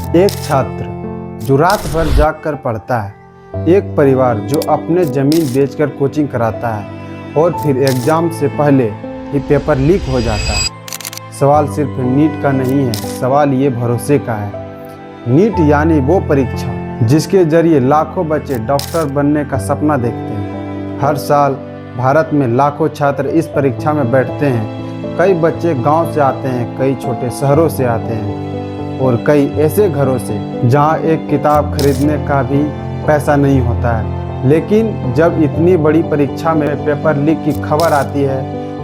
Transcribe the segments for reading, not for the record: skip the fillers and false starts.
एक छात्र जो रात भर जाग कर पढ़ता है, एक परिवार जो अपने ज़मीन बेचकर कोचिंग कराता है और फिर एग्ज़ाम से पहले ही पेपर लीक हो जाता है। सवाल सिर्फ नीट का नहीं है, सवाल ये भरोसे का है। नीट यानी वो परीक्षा जिसके जरिए लाखों बच्चे डॉक्टर बनने का सपना देखते हैं। हर साल भारत में लाखों छात्र इस परीक्षा में बैठते हैं। कई बच्चे गांव से आते हैं, कई छोटे शहरों से आते हैं और कई ऐसे घरों से जहां एक किताब खरीदने का भी पैसा नहीं होता है। लेकिन जब इतनी बड़ी परीक्षा में पेपर लीक की खबर आती है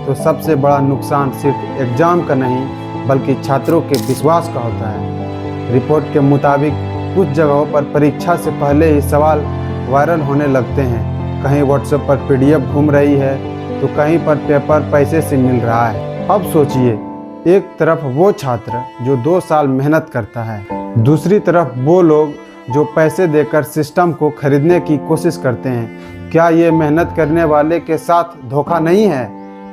तो सबसे बड़ा नुकसान सिर्फ एग्ज़ाम का नहीं बल्कि छात्रों के विश्वास का होता है। रिपोर्ट के मुताबिक कुछ जगहों पर परीक्षा से पहले ही सवाल वायरल होने लगते हैं। कहीं व्हाट्सएप पर PDF घूम रही है तो कहीं पर पेपर पैसे से मिल रहा है। अब सोचिए, एक तरफ वो छात्र जो 2 साल मेहनत करता है, दूसरी तरफ वो लोग जो पैसे देकर सिस्टम को खरीदने की कोशिश करते हैं। क्या ये मेहनत करने वाले के साथ धोखा नहीं है?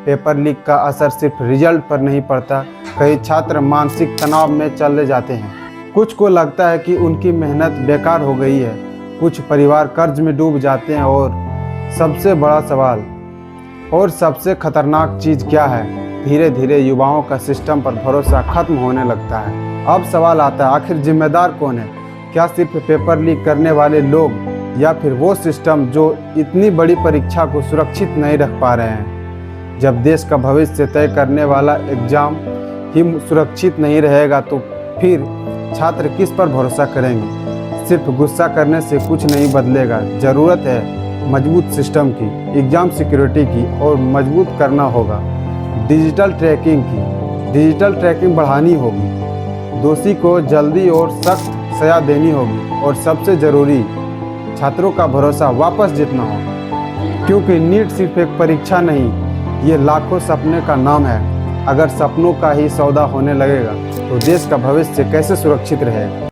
पेपर लीक का असर सिर्फ रिजल्ट पर नहीं पड़ता, कई छात्र मानसिक तनाव में चले जाते हैं। कुछ को लगता है कि उनकी मेहनत बेकार हो गई है, कुछ परिवार कर्ज में डूब जाते हैं और सबसे बड़ा सवाल और सबसे खतरनाक चीज़ क्या है? धीरे धीरे युवाओं का सिस्टम पर भरोसा खत्म होने लगता है। अब सवाल आता है, आखिर जिम्मेदार कौन है? क्या सिर्फ पेपर लीक करने वाले लोग या फिर वो सिस्टम जो इतनी बड़ी परीक्षा को सुरक्षित नहीं रख पा रहे हैं? जब देश का भविष्य तय करने वाला एग्ज़ाम ही सुरक्षित नहीं रहेगा तो फिर छात्र किस पर भरोसा करेंगे? सिर्फ गुस्सा करने से कुछ नहीं बदलेगा। ज़रूरत है मजबूत सिस्टम की, एग्ज़ाम सिक्योरिटी की और मजबूत करना होगा डिजिटल ट्रैकिंग बढ़ानी होगी, दोषी को जल्दी और सख्त सजा देनी होगी और सबसे ज़रूरी छात्रों का भरोसा वापस जीतना होगा। क्योंकि नीट सिर्फ एक परीक्षा नहीं, ये लाखों सपने का नाम है। अगर सपनों का ही सौदा होने लगेगा तो देश का भविष्य कैसे सुरक्षित रहेगा?